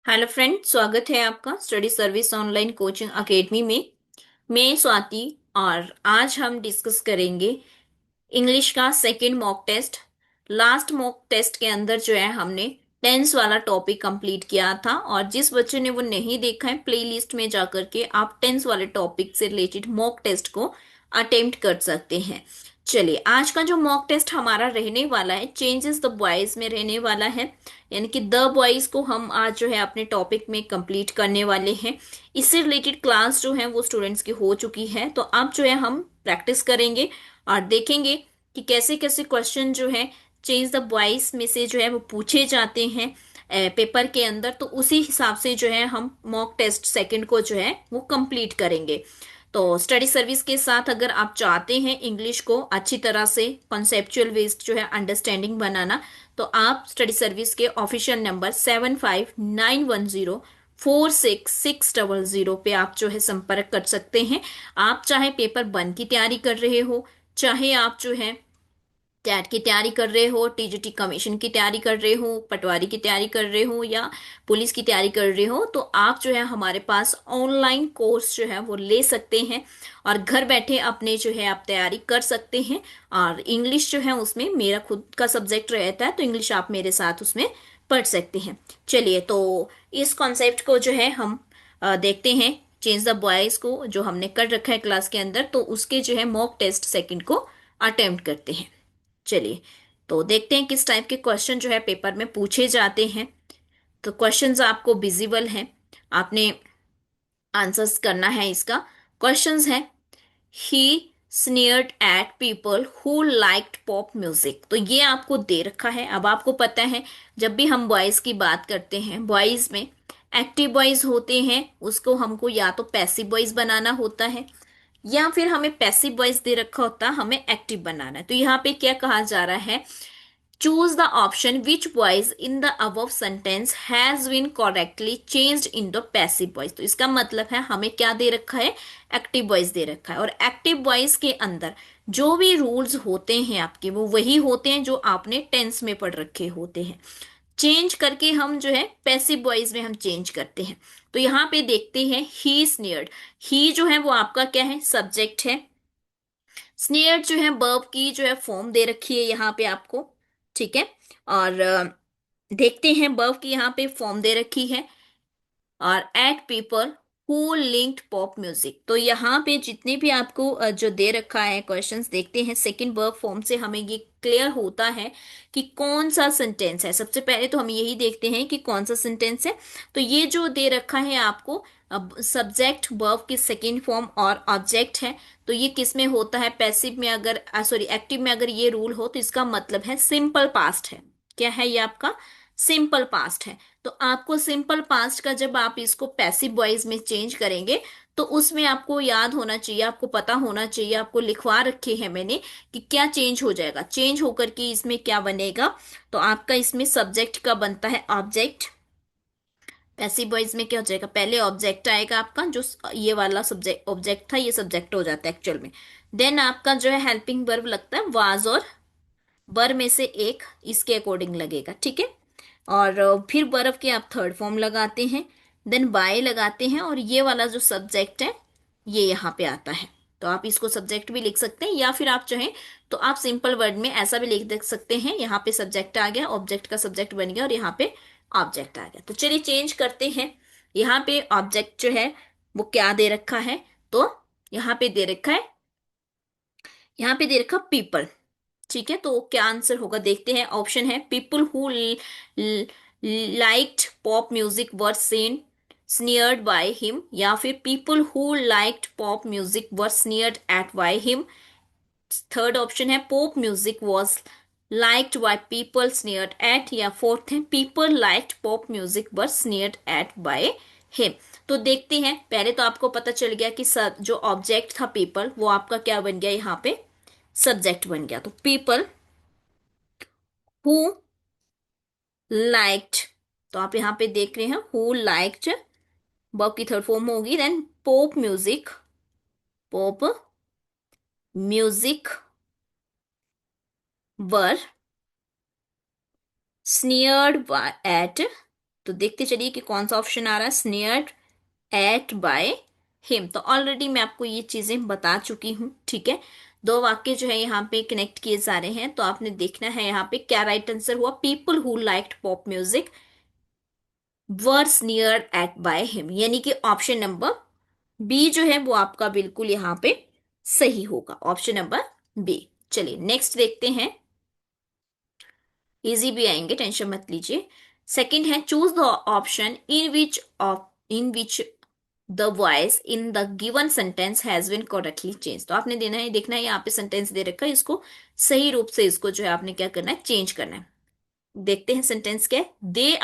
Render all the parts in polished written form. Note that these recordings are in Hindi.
हेलो फ्रेंड, स्वागत है आपका study service online coaching academy में। मैं स्वाति। और आज हम डिस्कस करेंगे इंग्लिश का second mock test. Last mock test के अंदर जो है हमने टेंस वाला टॉपिक कंप्लीट किया था, और जिस बच्चे ने वो नहीं देखा है प्लेलिस्ट में जाकर के आप टेंस वाले टॉपिक से रिलेटेड मॉक टेस्ट को अटेम्प्ट कर सकते हैं। चलिए, आज का जो मॉक टेस्ट हमारा रहने वाला है चेंजेस द बॉयज में रहने वाला है। यानी कि द बॉयज को हम आज जो है अपने टॉपिक में कंप्लीट करने वाले हैं। इससे रिलेटेड क्लास जो है वो स्टूडेंट्स की हो चुकी है, तो अब जो है हम प्रैक्टिस करेंगे और देखेंगे कि कैसे कैसे क्वेश्चन जो है चेंज द वॉइस में से जो है वो पूछे जाते हैं पेपर के अंदर। तो उसी हिसाब से जो है हम मॉक टेस्ट सेकंड को जो है वो कंप्लीट करेंगे। तो स्टडी सर्विस के साथ अगर आप चाहते हैं इंग्लिश को अच्छी तरह से कॉन्सेप्चुअल बेस्ड जो है अंडरस्टैंडिंग बनाना, तो आप स्टडी सर्विस के ऑफिशियल नंबर 7591046600 पे आप जो है संपर्क कर सकते हैं। आप चाहे पेपर वन की तैयारी कर रहे हो, चाहे आप जो है कैट की तैयारी कर रहे हो, टीजीटी कमीशन की तैयारी कर रहे हो, पटवारी की तैयारी कर रहे हो, या पुलिस की तैयारी कर रहे हो, तो आप जो है हमारे पास ऑनलाइन कोर्स जो है वो ले सकते हैं और घर बैठे अपने जो है आप तैयारी कर सकते हैं। और इंग्लिश जो है उसमें मेरा खुद का सब्जेक्ट रहता है, तो इंग्लिश आप मेरे साथ उसमें पढ़ सकते हैं। चलिए, तो इस कॉन्सेप्ट को जो है हम देखते हैं। चेंज द बॉयज को जो हमने कर रखा है क्लास के अंदर, तो उसके जो है मॉक टेस्ट सेकंड को अटेम्प्ट करते हैं। चलिए, तो देखते हैं किस टाइप के क्वेश्चन जो है पेपर में पूछे जाते हैं। तो क्वेश्चंस आपको विजिबल हैं, आपने आंसर्स करना है इसका। क्वेश्चंस है, he sneered at people who liked pop music. तो ये आपको दे रखा है। अब आपको पता है, जब भी हम बॉयज की बात करते हैं, बॉयज में एक्टिव बॉयज होते हैं, उसको हमको या तो पैसिव बॉयज बनाना होता है, या फिर हमें पैसिव वॉइस दे रखा होता है, हमें एक्टिव बनाना है। तो यहाँ पे क्या कहा जा रहा है, choose the option which voice in the above sentence has been correctly changed in the passive voice. तो इसका मतलब है हमें क्या दे रखा है, एक्टिव वॉइस दे रखा है। और एक्टिव वॉइस के अंदर जो भी रूल्स होते हैं आपके, वो वही होते हैं जो आपने टेंस में पढ़ रखे होते हैं। चेंज करके हम जो है पैसिव वॉइस में हम चेंज करते हैं। तो यहाँ पे देखते हैं, ही स्नेयर्ड। ही जो है वो आपका क्या है, सब्जेक्ट है। स्नेयर्ड जो है वर्ब की जो है फॉर्म दे रखी है यहाँ पे आपको। ठीक है। और देखते हैं वर्ब की यहाँ पे फॉर्म दे रखी है। और at people who linked pop music. तो यहाँ पे जितने भी आपको जो दे रखा है क्वेश्चंस, देखते हैं सेकंड वर्ब फॉर्म से हमें ये क्लियर होता है कि कौन सा सेंटेंस है। सबसे पहले तो हम यही देखते हैं कि कौन सा सेंटेंस है। तो ये जो दे रखा है आपको, अब सब्जेक्ट वर्ब की सेकंड फॉर्म और ऑब्जेक्ट है। तो ये किस में होता है, पैसिव में अगर सॉरी एक्टिव में अगर ये रूल हो तो इसका मतलब है सिंपल पास्ट है। क्या है ये आपका, सिंपल पास्ट है। तो आपको सिंपल पास्ट का जब आप इसको पैसिव वॉइस में चेंज करेंगे, तो उसमें आपको याद होना चाहिए, आपको पता होना चाहिए, आपको लिखवा रखे हैं मैंने कि क्या चेंज हो जाएगा। चेंज होकर के इसमें क्या बनेगा, तो आपका इसमें सब्जेक्ट का बनता है ऑब्जेक्ट। पैसिव वॉइस में क्या हो जाएगा, पहले ऑब्जेक्ट आएगा आपका, जो ये वाला सब्जेक्ट ऑब्जेक्ट था, ये सब्जेक्ट हो जाता है एक्चुअल में। देन आपका जो है हेल्पिंग वर्ब लगता है, वाज और वर में से एक इसके अकॉर्डिंग लगेगा। ठीक है। और फिर बर्फ के आप थर्ड फॉर्म लगाते हैं, देन बाय लगाते हैं, और ये वाला जो सब्जेक्ट है ये यहाँ पे आता है। तो आप इसको सब्जेक्ट भी लिख सकते हैं, या फिर आप चाहें तो आप सिंपल वर्ड में ऐसा भी लिख देख सकते हैं, यहाँ पे सब्जेक्ट आ गया, ऑब्जेक्ट का सब्जेक्ट बन गया, और यहाँ पे ऑब्जेक्ट आ गया। तो चलिए चेंज करते हैं। यहाँ पे ऑब्जेक्ट जो है वो क्या दे रखा है, तो यहाँ पे दे रखा है, यहाँ पे दे रखा पीपल। ठीक है। तो क्या आंसर होगा, देखते हैं। ऑप्शन है, people who liked pop music were seen sneered by him, या फिर people who liked pop music were sneered at by him. Third option है, pop music was liked by people sneered at, या फोर्थ है, people liked pop music were sneered at by him. तो देखते हैं, पहले तो आपको पता चल गया कि जो ऑब्जेक्ट था पीपल, वो आपका क्या बन गया, यहाँ पे सब्जेक्ट बन गया। तो पीपल हु लाइक्ड, तो आप यहाँ पे देख रहे हैं हु लाइक्ड, वर्ब की थर्ड फॉर्म होगी। Then pop music, pop music were sneered at तो देखते चलिए कि कौन सा ऑप्शन आ रहा है, स्नेयर्ड एट बाय हिम। तो ऑलरेडी मैं आपको ये चीजें बता चुकी हूँ, ठीक है। दो वाक्य जो है यहाँ पे कनेक्ट किए जा रहे हैं, तो आपने देखना है यहाँ पे क्या राइट आंसर हुआ। People who liked pop music were sneered at by him, यानी कि ऑप्शन नंबर बी जो है वो आपका बिल्कुल यहाँ पे सही होगा, ऑप्शन नंबर बी। चलिए नेक्स्ट देखते हैं, इजी भी आएंगे, टेंशन मत लीजिए। सेकंड है, choose the option in which the voice in the given sentence has been correctly change. तो आपने देना है, देखना है यहाँ पे सेंटेंस दे रखा है, इसको सही रूप से इसको जो है आपने क्या करना है, चेंज करना है। देखते हैं सेंटेंस क्या है। They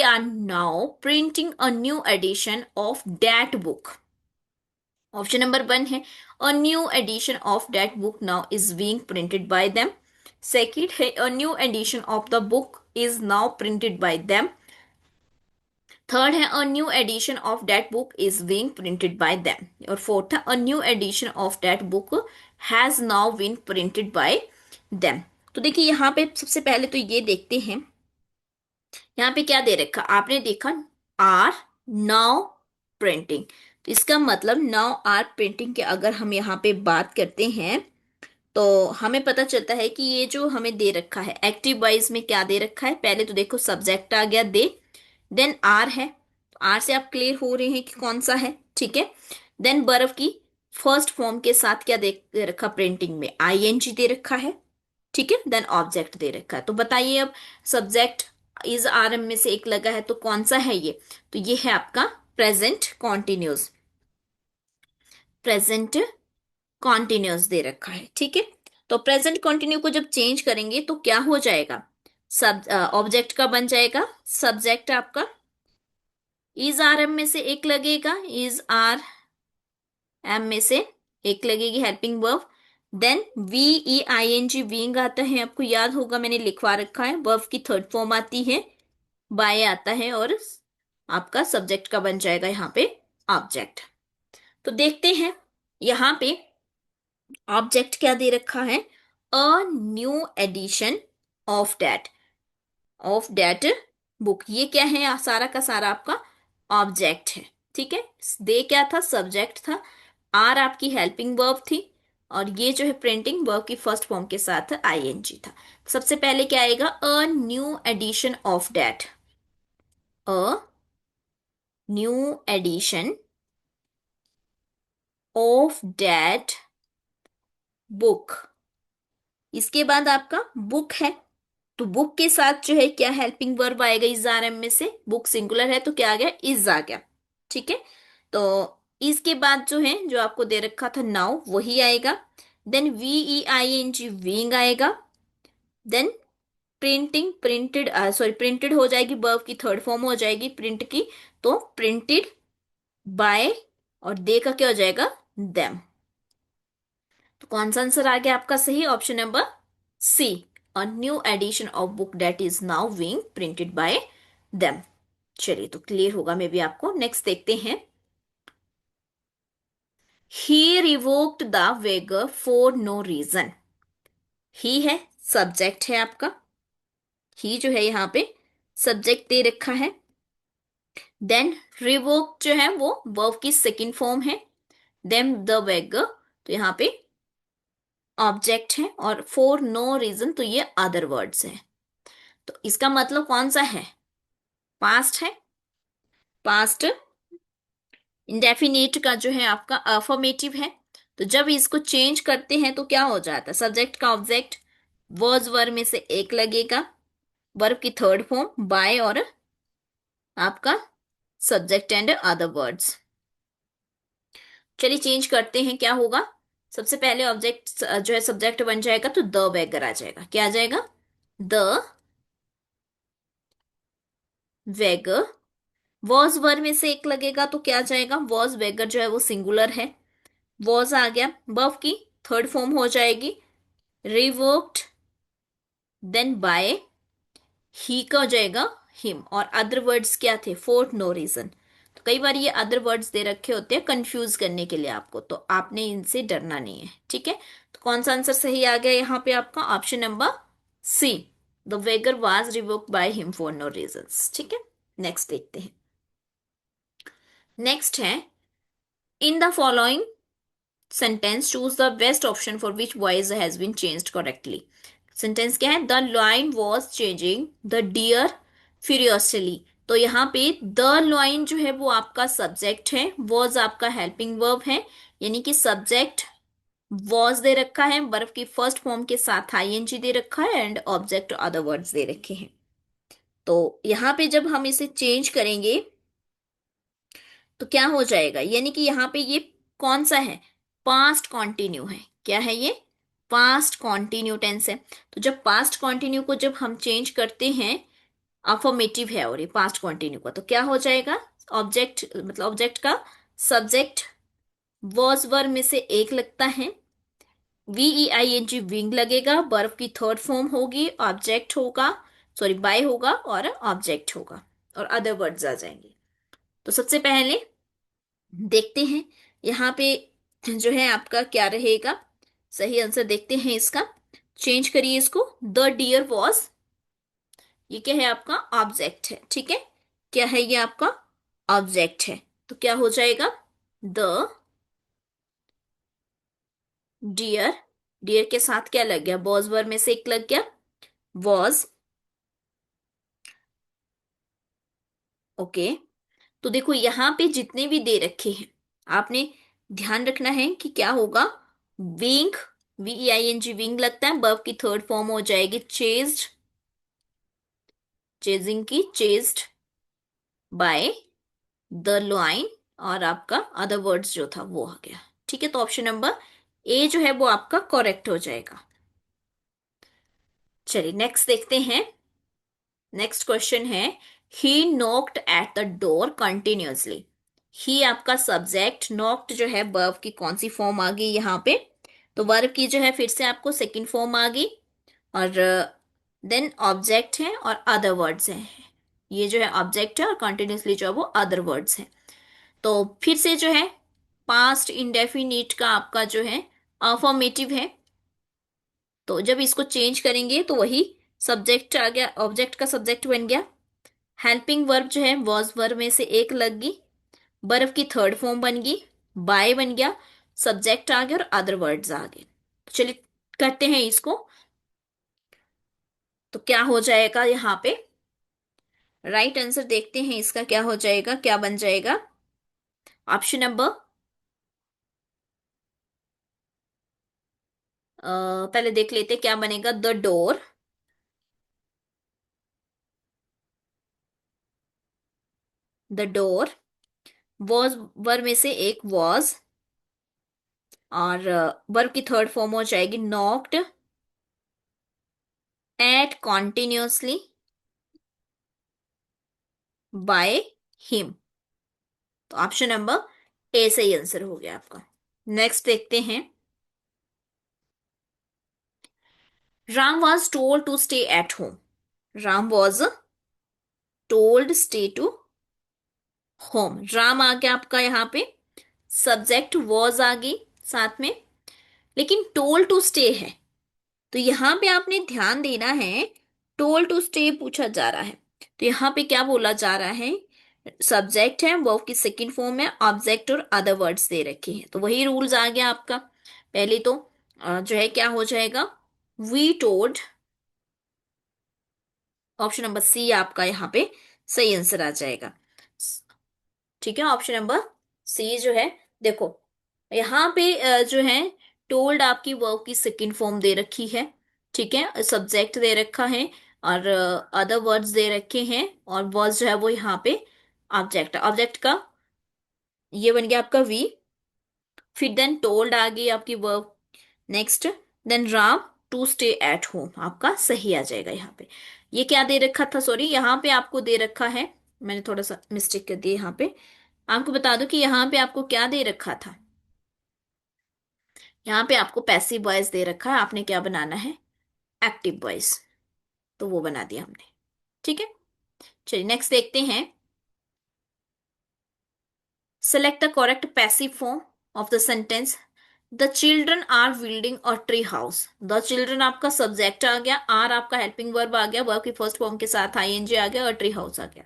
are now printing a new edition of that book. Option number 1 है, a new edition of that book now is being printed by them. Second है, a new edition of the book is now printed by them. Third है, a new edition of that book is being printed by them. और फोर्थ है, a new edition of that book has now been printed by them. तो देखिए यहाँ पे सबसे पहले तो ये देखते हैं, यहाँ पे क्या दे रखा आपने देखा, आर नाउ प्रिंटिंग। तो इसका मतलब नाउ आर प्रिंटिंग के अगर हम यहाँ पे बात करते हैं तो हमें पता चलता है कि ये जो हमें दे रखा है एक्टिव वाइज में क्या दे रखा है। पहले तो देखो सब्जेक्ट आ गया दे, देन आर है, तो आर से आप क्लियर हो रहे हैं कि कौन सा है, ठीक है। देन वर्ब की फर्स्ट फॉर्म के साथ क्या दे रखा, प्रिंटिंग में आईएनजी दे रखा है, ठीक है। देन ऑब्जेक्ट दे रखा है। तो बताइए अब, सब्जेक्ट इज आर एम में से एक लगा है तो कौन सा है ये, तो ये है आपका प्रेजेंट कॉन्टिन्यूस, प्रेजेंट कॉन्टिन्यूस दे रखा है, ठीक है। तो प्रेजेंट कॉन्टिन्यू को जब चेंज करेंगे तो क्या हो जाएगा, सब ऑब्जेक्ट का बन जाएगा, सब्जेक्ट आपका इज आर एम में से एक लगेगा, इज आर एम में से एक लगेगी helping verb. Then we E I N G being आता है, आपको याद होगा मैंने लिखवा रखा है, वर्ब की थर्ड फॉर्म आती है, बाय आता है, और आपका सब्जेक्ट का बन जाएगा यहाँ पे ऑब्जेक्ट। तो देखते हैं यहाँ पे ऑब्जेक्ट क्या दे रखा है, a new edition of that book. ये क्या है, सारा का सारा आपका ऑब्जेक्ट है, ठीक है। दे क्या था, सब्जेक्ट था, आर आपकी हेल्पिंग वर्ब थी, और ये जो है प्रिंटिंग वर्ब की फर्स्ट फॉर्म के साथ आईएनजी था। सबसे पहले क्या आएगा, a new edition of that, a new edition of that book. इसके बाद आपका बुक है, तो बुक के साथ जो है क्या हेल्पिंग वर्ब आएगा, इज आर एम में से, बुक सिंगुलर है तो क्या आ गया, इज आ गया, ठीक है। तो इसके बाद जो है जो आपको दे रखा था नाउ वही आएगा। Then we E I N G being आएगा। Then printing, printed, sorry printed हो जाएगी, वर्ब की थर्ड फॉर्म हो जाएगी प्रिंट की, तो प्रिंटेड बाय, और दे का क्या हो जाएगा, देम। तो कौन सा आंसर आ गया आपका सही, option number C, a new edition of book that is now being printed by them. चलिए तो क्लियर होगा मे बी आपको। नेक्स्ट देखते हैं, he revoked the wager for no reason. He है, सब्जेक्ट है आपका, ही जो है यहाँ पे सब्जेक्ट दे रखा है। देन रिवोक जो है वो वर्ब की सेकंड फॉर्म है, देन द वेगर, तो यहाँ पे ऑब्जेक्ट है, और फॉर नो रीजन तो ये अदर वर्ड्स है। तो इसका मतलब कौन सा है, पास्ट है, पास्ट इंडेफिनिट का जो है आपका अफर्मेटिव है। तो जब इसको चेंज करते हैं तो क्या हो जाता है, सब्जेक्ट का ऑब्जेक्ट, वर्ज वर्ब में से एक लगेगा, वर्ब की थर्ड फॉर्म बाय, और आपका सब्जेक्ट एंड अदर वर्ड्स। चलिए चेंज करते हैं, क्या होगा, सबसे पहले ऑब्जेक्ट जो है सब्जेक्ट बन जाएगा, तो द वेगर आ जाएगा, क्या आ जाएगा, द वेगर। वॉज वर्ब में से एक लगेगा तो क्या आ जाएगा, वॉज वेगर जो है वो सिंगुलर है, वॉज आ गया, वर्ब की थर्ड फॉर्म हो जाएगी, रिवोक्ड, देन बाय, ही का हो जाएगा हिम, और अदर वर्ड्स क्या थे, फॉर नो रीजन। तो कई बार ये अदर वर्ड्स दे रखे होते हैं कंफ्यूज करने के लिए आपको, तो आपने इनसे डरना नहीं है, ठीक है। तो कौन सा आंसर सही आ गया यहाँ पे आपका, option number C, the wager was revoked by him for no reasons. ठीक है, नेक्स्ट देखते हैं। नेक्स्ट है, in the following sentence choose the best option for which voice has been changed correctly. Sentence क्या है? The lion was chasing the deer furiously. तो यहाँ पे द लाइन जो है वो आपका सब्जेक्ट है, वॉज आपका हेल्पिंग वर्ब है, यानी कि सब्जेक्ट वॉज दे रखा है, वर्ब की फर्स्ट फॉर्म के साथ आईएनजी दे रखा है, एंड ऑब्जेक्ट अदर वर्ड्स दे रखे हैं। तो यहाँ पे जब हम इसे चेंज करेंगे तो क्या हो जाएगा, यानी कि यहाँ पे ये कौन सा है? पास्ट कॉन्टिन्यू है। क्या है ये? पास्ट कॉन्टिन्यू टेंस है। तो जब पास्ट कॉन्टिन्यू को जब हम चेंज करते हैं, अफर्मेटिव है और ये पास्ट कॉन्टिन्यू का, तो क्या हो जाएगा? ऑब्जेक्ट मतलब ऑब्जेक्ट का सब्जेक्ट वॉज वर में से एक लगता है, VEING विंग लगेगा, वर्ब की थर्ड फॉर्म होगी, ऑब्जेक्ट होगा, सॉरी बाय होगा और ऑब्जेक्ट होगा, और अदर वर्ड्स आ जाएंगे। तो सबसे पहले देखते हैं यहाँ पे जो है आपका क्या रहेगा सही आंसर। देखते हैं इसका, चेंज करिए इसको। द डियर वॉज, ये क्या है? आपका ऑब्जेक्ट है। ठीक है, क्या है ये? आपका ऑब्जेक्ट है। तो क्या हो जाएगा? द डियर, डियर के साथ क्या लग गया? वॉज वर्ब में से एक लग गया, वॉज। ओके, तो देखो यहाँ पे जितने भी दे रखे हैं, आपने ध्यान रखना है कि क्या होगा। विंग, VEING विंग लगता है, वर्ब की थर्ड फॉर्म हो जाएगी चेज्ड, चेजिंग की चेज्ड बाय द लाइन, और आपका अदर वर्ड्स जो था वो आ गया। ठीक है, तो ऑप्शन नंबर ए जो है वो आपका करेक्ट हो जाएगा। चलिए नेक्स्ट देखते हैं। नेक्स्ट क्वेश्चन है, he knocked at the door continuously. He आपका सब्जेक्ट, नॉक्ड जो है वर्ब की कौन सी फॉर्म आ गई यहाँ पे? तो वर्ब की जो है फिर से आपको सेकंड फॉर्म आ गई, और देन ऑब्जेक्ट है और अदर वर्ड्स हैं। ये जो है ऑब्जेक्ट है और कंटिन्यूअसली जो है वो अदर वर्ड्स हैं। तो फिर से जो है पास्ट इंडेफिनिट का आपका जो है अफर्मेटिव है। तो जब इसको चेंज करेंगे तो वही सब्जेक्ट आ गया, ऑब्जेक्ट का सब्जेक्ट बन गया, हेल्पिंग वर्ब जो है वॉज वर्ब में से एक लग गई, वर्ब की थर्ड फॉर्म बन गई, बाय बन गया, सब्जेक्ट आ गया और अदर वर्ड्स आ गए। चलिए करते हैं इसको। तो क्या हो जाएगा यहाँ पे? राइट आंसर देखते हैं इसका क्या हो जाएगा, क्या बन जाएगा। ऑप्शन नंबर पहले देख लेते हैं क्या बनेगा। The door, the door, was verb में से एक वॉज, और वर्ब की थर्ड फॉर्म हो जाएगी knocked at continuously by him. तो ऑप्शन नंबर ए सही आंसर हो गया आपका। नेक्स्ट देखते हैं। Ram was told to stay at home. Ram was told stay to home. Ram आ गया आपका यहाँ पे, सब्जेक्ट वॉज आ गई साथ में, लेकिन टोल्ड टू स्टे है। तो यहाँ पे आपने ध्यान देना है, टोल्ड टू स्टे पूछा जा रहा है, तो यहाँ पे क्या बोला जा रहा है? सब्जेक्ट है, वर्ब की सेकंड फॉर्म है, ऑब्जेक्ट और अदर वर्ड्स दे रखे हैं, तो वही रूल्स आ गया आपका। पहले तो जो है क्या हो जाएगा? We told, option number C आपका यहाँ पे सही आंसर आ जाएगा। ठीक है, ऑप्शन नंबर सी जो है, देखो यहाँ पे जो है टोल्ड आपकी वर्ब की सेकंड फॉर्म दे रखी है। ठीक है, सब्जेक्ट दे रखा है और अदर वर्ड्स दे रखे हैं, और वर्ड्स जो है वो यहाँ पे ऑब्जेक्ट, ऑब्जेक्ट का ये बन गया आपका वी, फिर देन टोल्ड आ गई आपकी verb, next then Ram to stay at home, आपका सही आ जाएगा यहाँ पे। ये क्या दे रखा था? सॉरी, यहाँ पे आपको दे रखा है, मैंने थोड़ा सा मिस्टेक कर दिया यहाँ पे। आपको बता दो कि यहाँ पे आपको क्या दे रखा था। यहाँ पे आपको पैसिव वॉइस दे रखा है, आपने क्या बनाना है? एक्टिव वॉइस, तो वो बना दिया हमने। ठीक है, चलिए नेक्स्ट देखते हैं। Select the correct passive form of the sentence. The children are building a tree house. The children आपका सब्जेक्ट आ गया, आर आपका हेल्पिंग वर्ब आ गया, वर्ब की फर्स्ट फॉर्म के साथ आईएनजी आ गया और ट्री हाउस आ गया।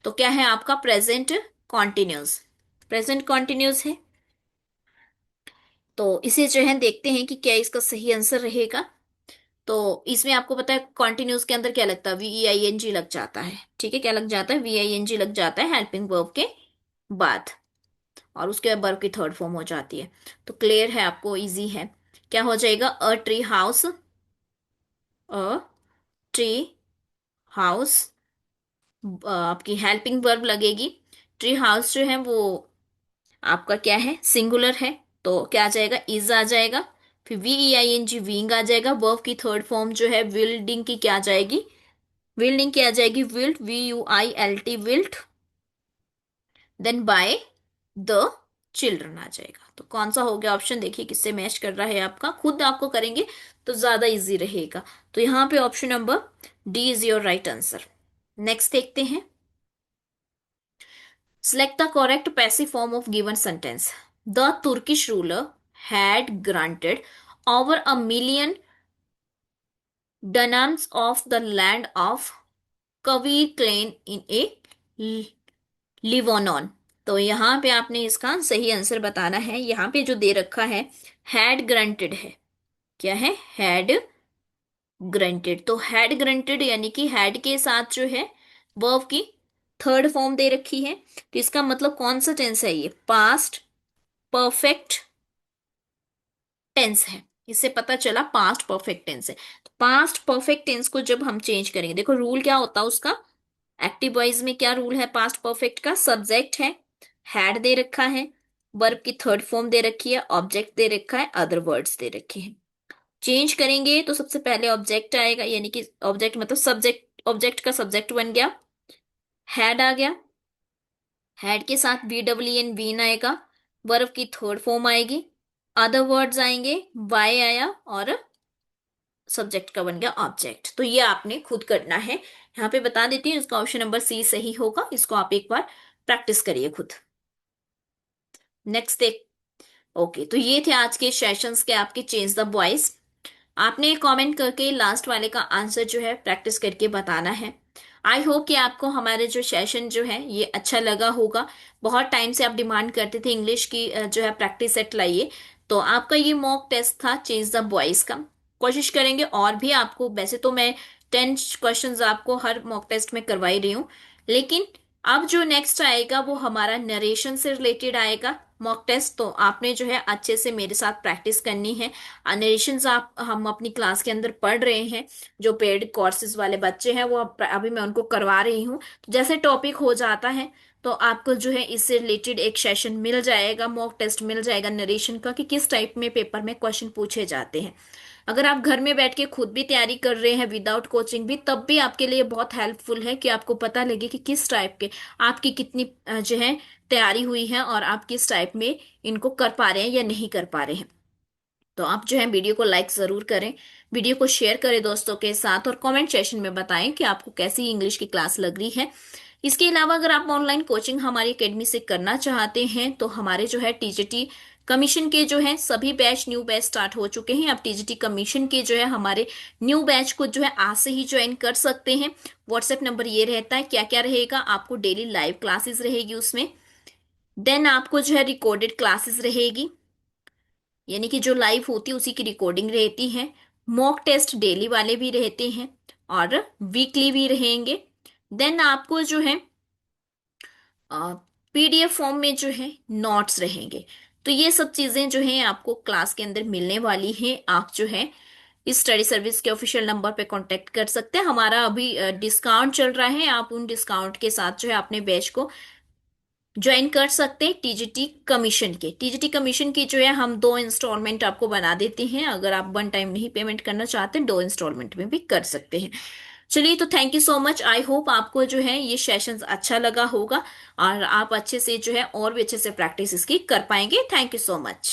तो क्या है आपका प्रेजेंट कॉन्टिन्यूस, प्रेजेंट कॉन्टिन्यूस है। तो इसे जो है देखते हैं कि क्या इसका सही आंसर रहेगा। तो इसमें आपको पता है कॉन्टिन्यूस के अंदर क्या लगता है, वीईआईएनजी लग जाता है। ठीक है, क्या लग जाता है, वीआईएनजी लग जाता है हेल्पिंग वर्ब के बाद, और उसके बाद वर्ब की थर्ड फॉर्म हो जाती है। तो क्लियर है आपको, इजी है। क्या हो जाएगा, अ ट्री हाउस, अ ट्री हाउस, आपकी हेल्पिंग वर्ब लगेगी। ट्री हाउस जो है वो आपका क्या है, सिंगुलर है, तो क्या आ जाएगा, इज आ जाएगा। फिर V E I N G, being आ जाएगा। वर्ब की थर्ड फॉर्म जो है विल्डिंग की क्या आ जाएगी, विल्डिंग की आ जाएगी built, VUILT, built. Then by the children आ जाएगा। तो कौन सा हो गया ऑप्शन, देखिए किससे मैच कर रहा है आपका, खुद आपको करेंगे तो ज्यादा इजी रहेगा। तो यहाँ पे option number D is your right answer. Next देखते हैं, select the correct passive form of given sentence. The Turkish ruler had granted over 1 million dunams of the land of Kavir clan in a Lebanon. तो यहाँ पे आपने इसका सही आंसर बताना है। यहाँ पे जो दे रखा है हैड ग्रांटेड है, क्या है, हैड ग्रांटेड। तो हैड ग्रांटेड यानी कि हैड के साथ जो है वर्ब की थर्ड फॉर्म दे रखी है। तो इसका मतलब कौन सा टेंस है, ये पास्ट परफेक्ट टेंस है। इससे पता चला पास्ट परफेक्ट टेंस है। तो पास्ट परफेक्ट टेंस को जब हम चेंज करेंगे, देखो रूल क्या होता है उसका, एक्टिव वॉइस में क्या रूल है पास्ट परफेक्ट का, सब्जेक्ट है, हैड दे रखा है, वर्ब की थर्ड फॉर्म दे रखी है, ऑब्जेक्ट दे रखा है, अदर वर्ड्स दे रखे हैं। चेंज करेंगे तो सबसे पहले ऑब्जेक्ट आएगा, यानी कि ऑब्जेक्ट मतलब सब्जेक्ट, ऑब्जेक्ट का सब्जेक्ट बन गया, हैड आ गया, हैड के साथ VWN वीन आएगा, वर्ब की थर्ड फॉर्म आएगी, अदर वर्ड्स आएंगे, वाई आया और सब्जेक्ट का बन गया ऑब्जेक्ट। तो ये आपने खुद करना है। यहाँ पे बता देती हूँ, इसका ऑप्शन नंबर सी सही होगा। इसको आप एक बार प्रैक्टिस करिए खुद। नेक्स्ट देख, ओके, तो ये थे आज के सेशंस के आपके चेंज द वॉइस। आपने कमेंट करके लास्ट वाले का आंसर जो है प्रैक्टिस करके बताना है। आई होप कि आपको हमारे जो सेशन जो है ये अच्छा लगा होगा। बहुत टाइम से आप डिमांड करते थे इंग्लिश की जो है प्रैक्टिस सेट लाइए। तो आपका ये मॉक टेस्ट था चेंज द वॉइस का। कोशिश करेंगे और भी आपको, वैसे तो मैं 10 क्वेश्चंस आपको हर मॉक टेस्ट में करवाई रही हूँ, लेकिन अब जो नेक्स्ट आएगा वो हमारा नरेशन से रिलेटेड आएगा मॉक टेस्ट। तो आपने जो है अच्छे से मेरे साथ प्रैक्टिस करनी है। नरेशंस आप हम अपनी क्लास के अंदर पढ़ रहे हैं, जो पेड कोर्सेज वाले बच्चे हैं वो अभी मैं उनको करवा रही हूँ। तो जैसे टॉपिक हो जाता है तो आपको जो है इससे रिलेटेड एक सेशन मिल जाएगा, मॉक टेस्ट मिल जाएगा नरेशन का, कि किस टाइप में पेपर में क्वेश्चन पूछे जाते हैं। अगर आप घर में बैठ के खुद भी तैयारी कर रहे हैं विदाउट कोचिंग भी, तब भी आपके लिए बहुत हेल्पफुल है कि आपको पता लगे कि किस टाइप के आपकी कितनी जो है तैयारी हुई है और आप किस टाइप में इनको कर पा रहे हैं या नहीं कर पा रहे हैं। तो आप जो है वीडियो को लाइक जरूर करें, वीडियो को शेयर करें दोस्तों के साथ, और कमेंट सेशन में बताएं कि आपको कैसी इंग्लिश की क्लास लग रही है। इसके अलावा अगर आप ऑनलाइन कोचिंग हमारी एकेडमी से करना चाहते हैं तो हमारे जो है टीजीटी कमीशन के जो है सभी बैच, न्यू बैच स्टार्ट हो चुके हैं। आप टीजीटी कमीशन के जो है हमारे न्यू बैच को जो है आज से ही ज्वाइन कर सकते हैं। व्हाट्सएप नंबर ये रहता है, क्या क्या रहेगा आपको, डेली लाइव क्लासेस रहेगी उसमें, देन आपको जो है रिकॉर्डेड क्लासेस रहेगी, यानी कि जो लाइव होती है उसी की रिकॉर्डिंग रहती है। मॉक टेस्ट डेली वाले भी रहते हैं और वीकली भी रहेंगे। देन आपको जो है PDF फॉर्म में जो है नोट्स रहेंगे। तो ये सब चीजें जो है आपको क्लास के अंदर मिलने वाली हैं। आप जो है इस स्टडी सर्विस के ऑफिशियल नंबर पे कांटेक्ट कर सकते हैं। हमारा अभी डिस्काउंट चल रहा है, आप उन डिस्काउंट के साथ जो है अपने बैच को ज्वाइन कर सकते हैं। टीजीटी कमीशन की जो है हम 2 इंस्टॉलमेंट आपको बना देते हैं। अगर आप वन टाइम नहीं पेमेंट करना चाहते, 2 इंस्टॉलमेंट में भी कर सकते हैं। चलिए, तो thank you so much. I hope आपको जो है ये सेशंस अच्छा लगा होगा और आप अच्छे से जो है और भी अच्छे से प्रैक्टिस इसकी कर पाएंगे। Thank you so much.